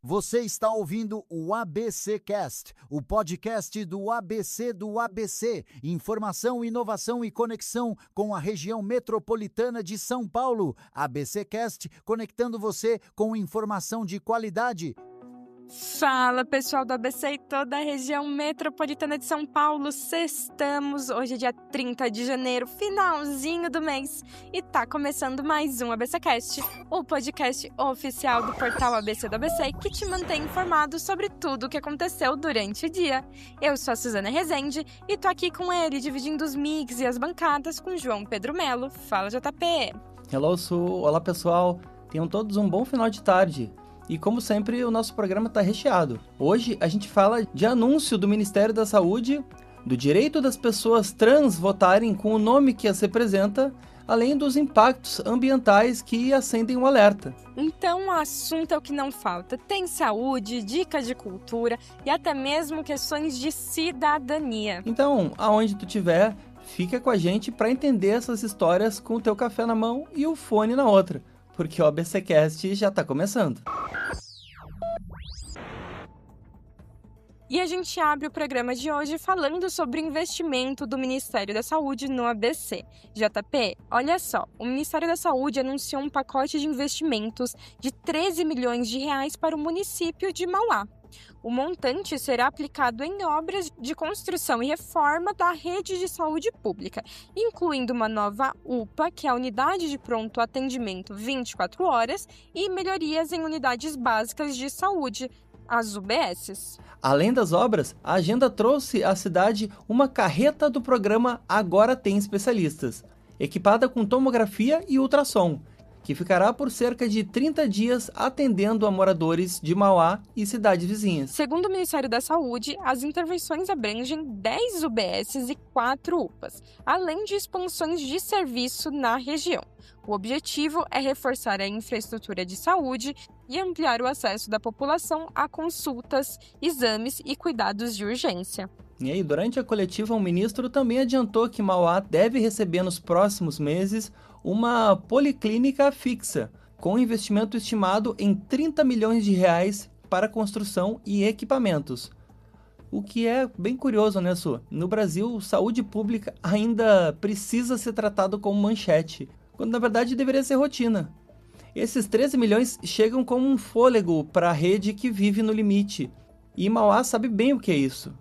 Você está ouvindo o ABC Cast, o podcast do ABC. Informação, inovação e conexão com a região metropolitana de São Paulo. ABC Cast, conectando você com informação de qualidade. Fala, pessoal do ABC e toda a região metropolitana de São Paulo. Sextamos, hoje é dia 30 de janeiro, finalzinho do mês. E tá começando mais um ABCcast, o podcast oficial do portal ABC do ABC, que te mantém informado sobre tudo o que aconteceu durante o dia. Eu sou a Suzana Rezende e tô aqui com ele, dividindo os mix e as bancadas com João Pedro Melo. Fala, JP! Hello, Su! Olá, pessoal! Tenham todos um bom final de tarde. E como sempre, o nosso programa está recheado. Hoje a gente fala de anúncio do Ministério da Saúde, do direito das pessoas trans votarem com o nome que as representa, além dos impactos ambientais que acendem o alerta. Então o assunto é o que não falta. Tem saúde, dicas de cultura e até mesmo questões de cidadania. Então, aonde tu estiver, fica com a gente para entender essas histórias com o teu café na mão e o fone na outra, porque o ABCcast já está começando. E a gente abre o programa de hoje falando sobre o investimento do Ministério da Saúde no ABC. JP, olha só, o Ministério da Saúde anunciou um pacote de investimentos de 13 milhões de reais para o município de Mauá. O montante será aplicado em obras de construção e reforma da rede de saúde pública, incluindo uma nova UPA, que é a Unidade de Pronto Atendimento 24 horas, e melhorias em unidades básicas de saúde, as UBSs. Além das obras, a agenda trouxe à cidade uma carreta do programa Agora Tem Especialistas, equipada com tomografia e ultrassom, que ficará por cerca de 30 dias atendendo a moradores de Mauá e cidades vizinhas. Segundo o Ministério da Saúde, as intervenções abrangem 10 UBSs e 4 UPAs, além de expansões de serviço na região. O objetivo é reforçar a infraestrutura de saúde e ampliar o acesso da população a consultas, exames e cuidados de urgência. E aí, durante a coletiva, o ministro também adiantou que Mauá deve receber nos próximos meses uma policlínica fixa, com investimento estimado em 30 milhões de reais para construção e equipamentos. O que é bem curioso, né, Su? No Brasil, saúde pública ainda precisa ser tratado como manchete, quando na verdade deveria ser rotina. Esses 13 milhões chegam como um fôlego para a rede que vive no limite. E Mauá sabe bem o que é isso.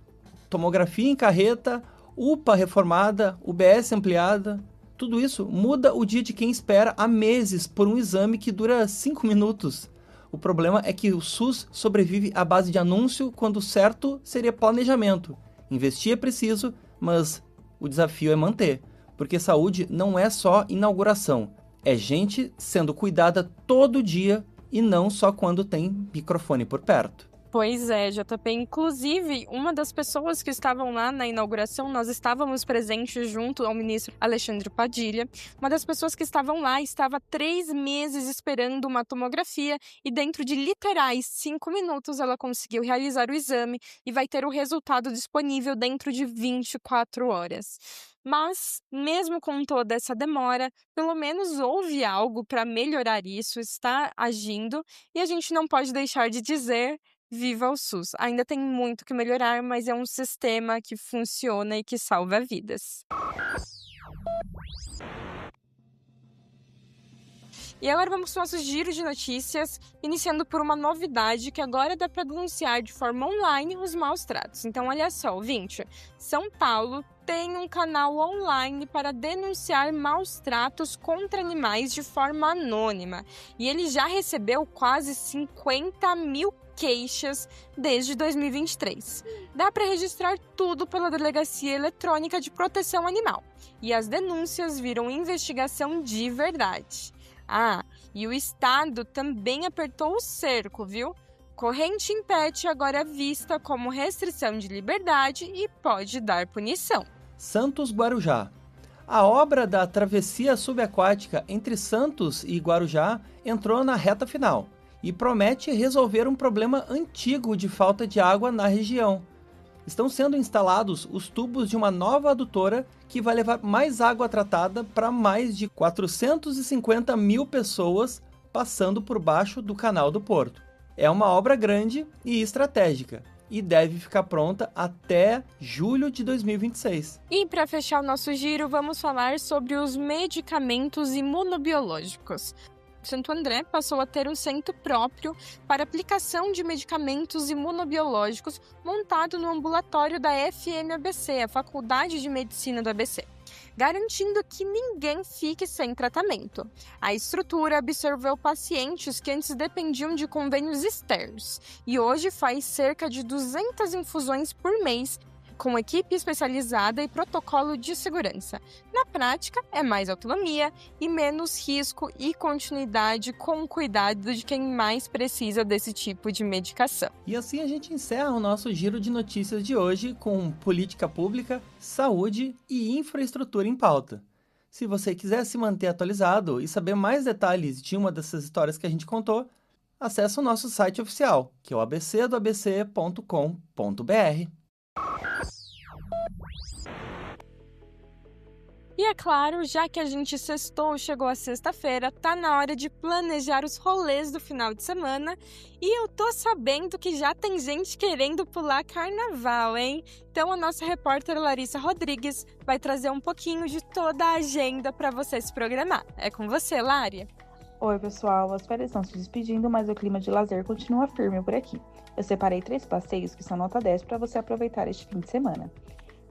Tomografia em carreta, UPA reformada, UBS ampliada. Tudo isso muda o dia de quem espera há meses por um exame que dura 5 minutos. O problema é que o SUS sobrevive à base de anúncio, quando o certo seria planejamento. Investir é preciso, mas o desafio é manter. Porque saúde não é só inauguração. É gente sendo cuidada todo dia e não só quando tem microfone por perto. Pois é, JP. Inclusive, uma das pessoas que estavam lá na inauguração, nós estávamos presentes junto ao ministro Alexandre Padilha. Uma das pessoas que estavam lá estava 3 meses esperando uma tomografia e dentro de literais 5 minutos ela conseguiu realizar o exame e vai ter o resultado disponível dentro de 24 horas. Mas, mesmo com toda essa demora, pelo menos houve algo para melhorar isso, está agindo, e a gente não pode deixar de dizer: viva o SUS! Ainda tem muito que melhorar, mas é um sistema que funciona e que salva vidas. E agora vamos para o nosso giro de notícias, iniciando por uma novidade que agora dá para denunciar de forma online os maus tratos. Então, olha só, ouvinte, São Paulo tem um canal online para denunciar maus tratos contra animais de forma anônima. E ele já recebeu quase 50 mil queixas desde 2023. Dá para registrar tudo pela Delegacia Eletrônica de Proteção Animal. E as denúncias viram investigação de verdade. Ah, e o Estado também apertou o cerco, viu? Corrente em pet agora é vista como restrição de liberdade e pode dar punição. Santos Guarujá. A obra da travessia subaquática entre Santos e Guarujá entrou na reta final e promete resolver um problema antigo de falta de água na região. Estão sendo instalados os tubos de uma nova adutora que vai levar mais água tratada para mais de 450 mil pessoas passando por baixo do Canal do Porto. É uma obra grande e estratégica e deve ficar pronta até julho de 2026. E para fechar o nosso giro, vamos falar sobre os medicamentos imunobiológicos. Santo André passou a ter um centro próprio para aplicação de medicamentos imunobiológicos montado no ambulatório da FMABC, a Faculdade de Medicina do ABC, garantindo que ninguém fique sem tratamento. A estrutura absorveu pacientes que antes dependiam de convênios externos e hoje faz cerca de 200 infusões por mês, com equipe especializada e protocolo de segurança. Na prática, é mais autonomia e menos risco e continuidade com o cuidado de quem mais precisa desse tipo de medicação. E assim a gente encerra o nosso giro de notícias de hoje com política pública, saúde e infraestrutura em pauta. Se você quiser se manter atualizado e saber mais detalhes de uma dessas histórias que a gente contou, acesse o nosso site oficial, que é o abcdoabc.com.br. E é claro, já que a gente sextou, chegou a sexta-feira, tá na hora de planejar os rolês do final de semana. E eu tô sabendo que já tem gente querendo pular carnaval, hein? Então a nossa repórter Larissa Rodrigues vai trazer um pouquinho de toda a agenda para você se programar. É com você, Lari. Oi, pessoal. As férias estão se despedindo, mas o clima de lazer continua firme por aqui. Eu separei 3 passeios que são nota 10 para você aproveitar este fim de semana.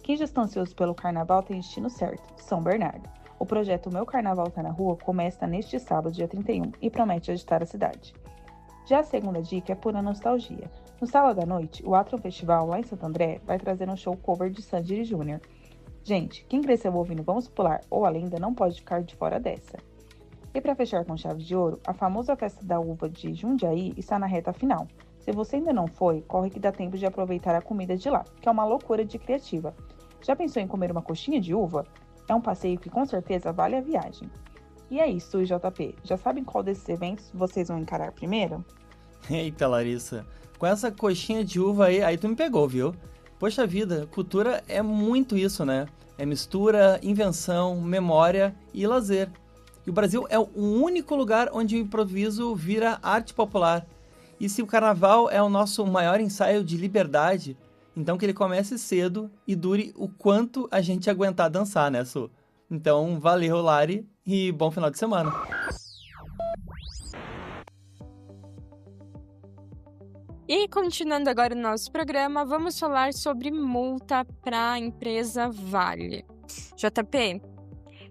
Quem já está ansioso pelo carnaval tem destino certo, São Bernardo. O projeto Meu Carnaval Tá na Rua começa neste sábado, dia 31, e promete agitar a cidade. Já a segunda dica é pura nostalgia. No sábado à noite, o Atron Festival, lá em Santo André, vai trazer um show cover de Sandy Júnior. Gente, quem cresceu ouvindo Vamos Pular ou A Lenda não pode ficar de fora dessa. E para fechar com chave de ouro, a famosa Festa da Uva de Jundiaí está na reta final. Se você ainda não foi, corre que dá tempo de aproveitar a comida de lá, que é uma loucura de criativa. Já pensou em comer uma coxinha de uva? É um passeio que com certeza vale a viagem. E é isso, JP. Já sabem qual desses eventos vocês vão encarar primeiro? Eita, Larissa. Com essa coxinha de uva aí tu me pegou, viu? Poxa vida, cultura é muito isso, né? É mistura, invenção, memória e lazer. E o Brasil é o único lugar onde o improviso vira arte popular. E se o carnaval é o nosso maior ensaio de liberdade, então que ele comece cedo e dure o quanto a gente aguentar dançar, né, Su? Então, valeu, Lari, e bom final de semana. E continuando agora o nosso programa, vamos falar sobre multa para a empresa Vale. JP,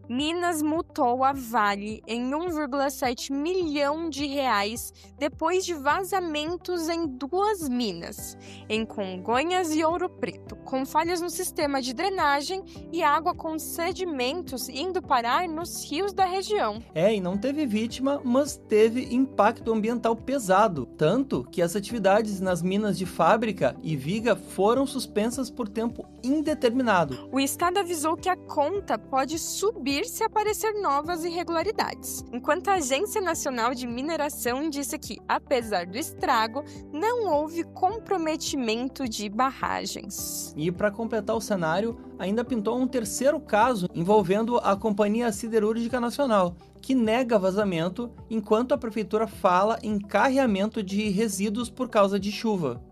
Minas multou a Vale em 1,7 milhão de reais depois de vazamentos em 2 minas, em Congonhas e Ouro Preto, com falhas no sistema de drenagem e água com sedimentos indo parar nos rios da região. E não teve vítima, mas teve impacto ambiental pesado, tanto que as atividades nas minas de Fábrica e Viga foram suspensas por tempo indeterminado. O Estado avisou que a conta pode subir se aparecer novas irregularidades, enquanto a Agência Nacional de Mineração disse que, apesar do estrago, não houve comprometimento de barragens. E para completar o cenário, ainda pintou um terceiro caso envolvendo a Companhia Siderúrgica Nacional, que nega vazamento enquanto a prefeitura fala em carreamento de resíduos por causa de chuva.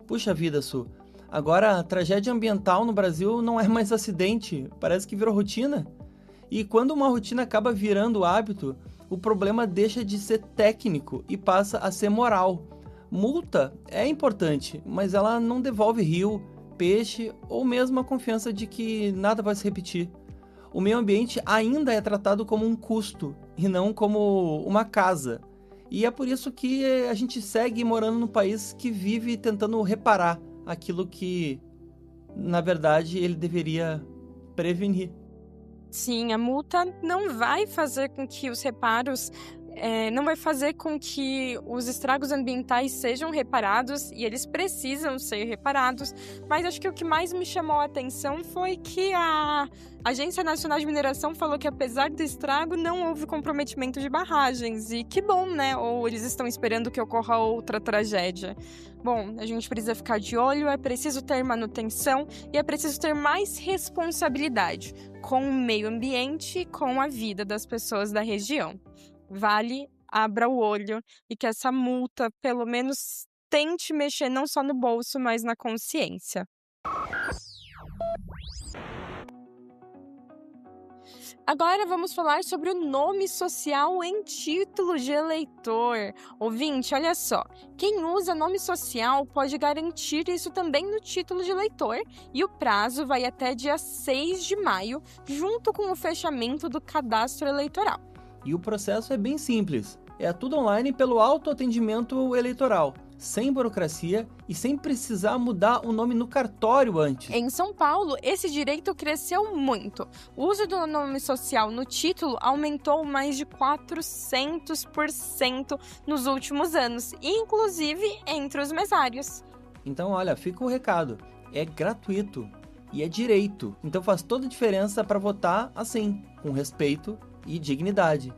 Puxa vida, Su. Agora, a tragédia ambiental no Brasil não é mais acidente, parece que virou rotina. E quando uma rotina acaba virando hábito, o problema deixa de ser técnico e passa a ser moral. Multa é importante, mas ela não devolve rio, peixe ou mesmo a confiança de que nada vai se repetir. O meio ambiente ainda é tratado como um custo e não como uma casa. E é por isso que a gente segue morando num país que vive tentando reparar aquilo que, na verdade, ele deveria prevenir. Sim, a multa não vai fazer com que os reparos, não vai fazer com que os estragos ambientais sejam reparados, e eles precisam ser reparados, mas acho que o que mais me chamou a atenção foi que a Agência Nacional de Mineração falou que, apesar do estrago, não houve comprometimento de barragens, e que bom, né? Ou eles estão esperando que ocorra outra tragédia. Bom, a gente precisa ficar de olho, é preciso ter manutenção e é preciso ter mais responsabilidade com o meio ambiente e com a vida das pessoas da região. Vale, abra o olho e que essa multa, pelo menos, tente mexer não só no bolso, mas na consciência. Agora vamos falar sobre o nome social em título de eleitor. Ouvinte, olha só, quem usa nome social pode garantir isso também no título de eleitor e o prazo vai até dia 6 de maio, junto com o fechamento do cadastro eleitoral. E o processo é bem simples, é tudo online pelo autoatendimento eleitoral, sem burocracia e sem precisar mudar o nome no cartório antes. Em São Paulo, esse direito cresceu muito. O uso do nome social no título aumentou mais de 400% nos últimos anos, inclusive entre os mesários. Então, olha, fica o recado, é gratuito e é direito. Então faz toda a diferença para votar assim, com respeito e dignidade.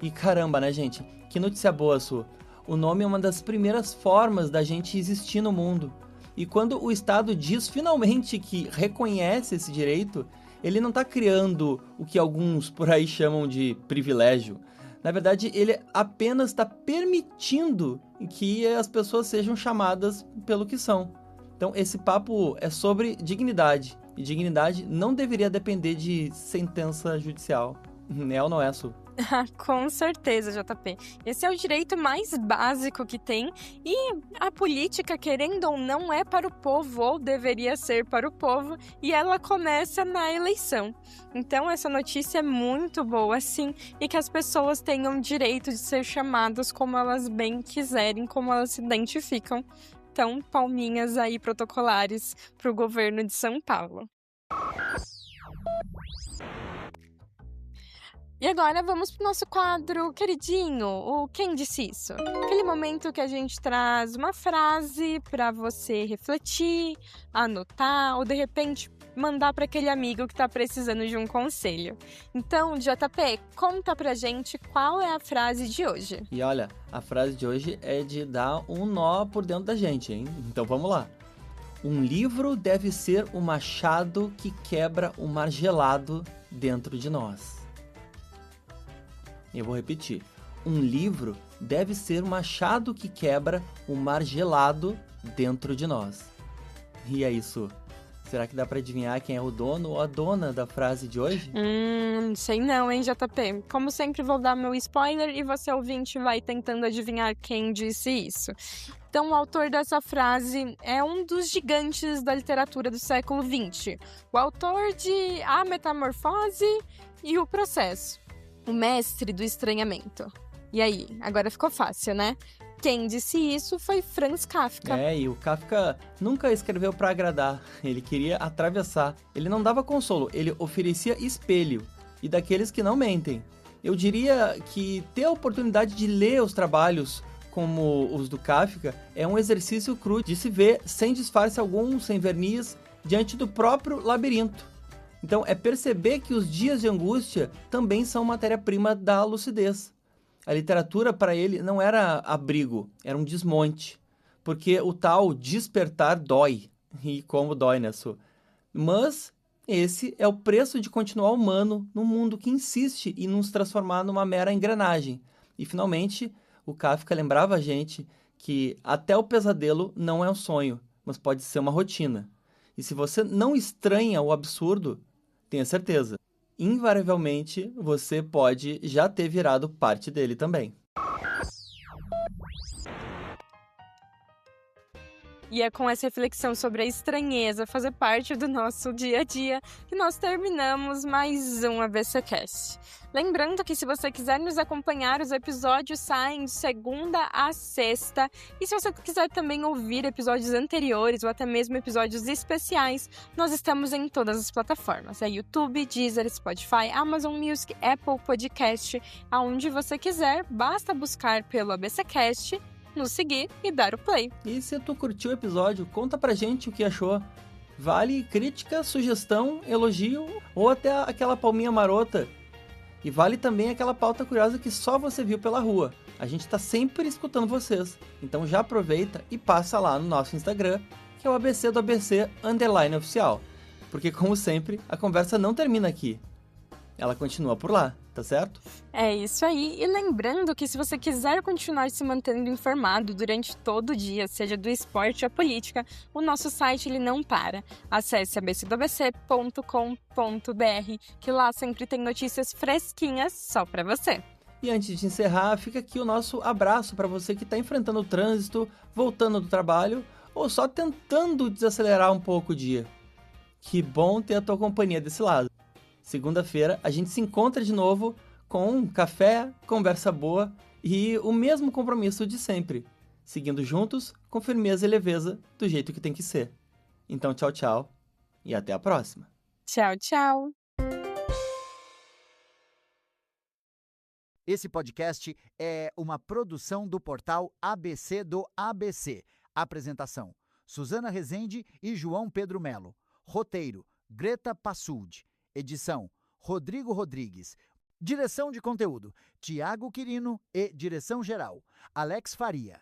E caramba, né, gente? Que notícia boa, Su. O nome é uma das primeiras formas da gente existir no mundo. E quando o Estado diz finalmente que reconhece esse direito, ele não está criando o que alguns por aí chamam de privilégio. Na verdade, ele apenas está permitindo que as pessoas sejam chamadas pelo que são. Então, esse papo é sobre dignidade. E dignidade não deveria depender de sentença judicial. É ou não é, Su? Com certeza, JP. Esse é o direito mais básico que tem e a política, querendo ou não, é para o povo, ou deveria ser para o povo, e ela começa na eleição. Então, essa notícia é muito boa, sim, e que as pessoas tenham direito de ser chamadas como elas bem quiserem, como elas se identificam. Então, palminhas aí protocolares para o governo de São Paulo. E agora vamos pro nosso quadro queridinho, o Quem Disse Isso? Aquele momento que a gente traz uma frase para você refletir, anotar ou de repente mandar para aquele amigo que tá precisando de um conselho. Então, JP, conta pra gente qual é a frase de hoje. E olha, a frase de hoje é de dar um nó por dentro da gente, hein? Então vamos lá. Um livro deve ser o machado que quebra o mar gelado dentro de nós. Eu vou repetir. Um livro deve ser o machado que quebra o mar gelado dentro de nós. E é isso. Será que dá pra adivinhar quem é o dono ou a dona da frase de hoje? Sei não, hein, JP? Como sempre, vou dar meu spoiler e você, ouvinte, vai tentando adivinhar quem disse isso. Então, o autor dessa frase é um dos gigantes da literatura do século XX. O autor de A Metamorfose e O Processo. O mestre do estranhamento. E aí, agora ficou fácil, né? Quem disse isso foi Franz Kafka. E o Kafka nunca escreveu para agradar. Ele queria atravessar. Ele não dava consolo, ele oferecia espelho. E daqueles que não mentem. Eu diria que ter a oportunidade de ler os trabalhos como os do Kafka é um exercício cru de se ver sem disfarce algum, sem verniz, diante do próprio labirinto. Então, é perceber que os dias de angústia também são matéria-prima da lucidez. A literatura, para ele, não era abrigo, era um desmonte. Porque o tal despertar dói. E como dói, né, Su? Mas esse é o preço de continuar humano num mundo que insiste em nos transformar numa mera engrenagem. E, finalmente, o Kafka lembrava a gente que até o pesadelo não é um sonho, mas pode ser uma rotina. E se você não estranha o absurdo, tenha certeza, invariavelmente você pode já ter virado parte dele também. E é com essa reflexão sobre a estranheza fazer parte do nosso dia a dia que nós terminamos mais um ABCcast. Lembrando que se você quiser nos acompanhar, os episódios saem de segunda a sexta. E se você quiser também ouvir episódios anteriores ou até mesmo episódios especiais, nós estamos em todas as plataformas. É YouTube, Deezer, Spotify, Amazon Music, Apple Podcast. Aonde você quiser, basta buscar pelo ABCcast, nos seguir e dar o play. E se tu curtiu o episódio, conta pra gente o que achou. Vale crítica, sugestão, elogio ou até aquela palminha marota. E vale também aquela pauta curiosa que só você viu pela rua. A gente tá sempre escutando vocês. Então já aproveita e passa lá no nosso Instagram, que é o ABC do ABC _oficial. Porque como sempre, a conversa não termina aqui. Ela continua por lá. tá certo? É isso aí. E lembrando que se você quiser continuar se mantendo informado durante todo o dia, seja do esporte à política, o nosso site ele não para. Acesse abcdoabc.com.br, que lá sempre tem notícias fresquinhas só para você. E antes de encerrar, fica aqui o nosso abraço para você que está enfrentando o trânsito, voltando do trabalho ou só tentando desacelerar um pouco o dia. Que bom ter a tua companhia desse lado. Segunda-feira a gente se encontra de novo com café, conversa boa e o mesmo compromisso de sempre, seguindo juntos com firmeza e leveza do jeito que tem que ser. Então tchau, tchau e até a próxima. Tchau, tchau! Esse podcast é uma produção do portal ABC do ABC. Apresentação: Suzana Rezende e João Pedro Melo. Roteiro: Greta Passuldi. Edição: Rodrigo Rodrigues. Direção de conteúdo: Tiago Quirino e direção geral: Alex Faria.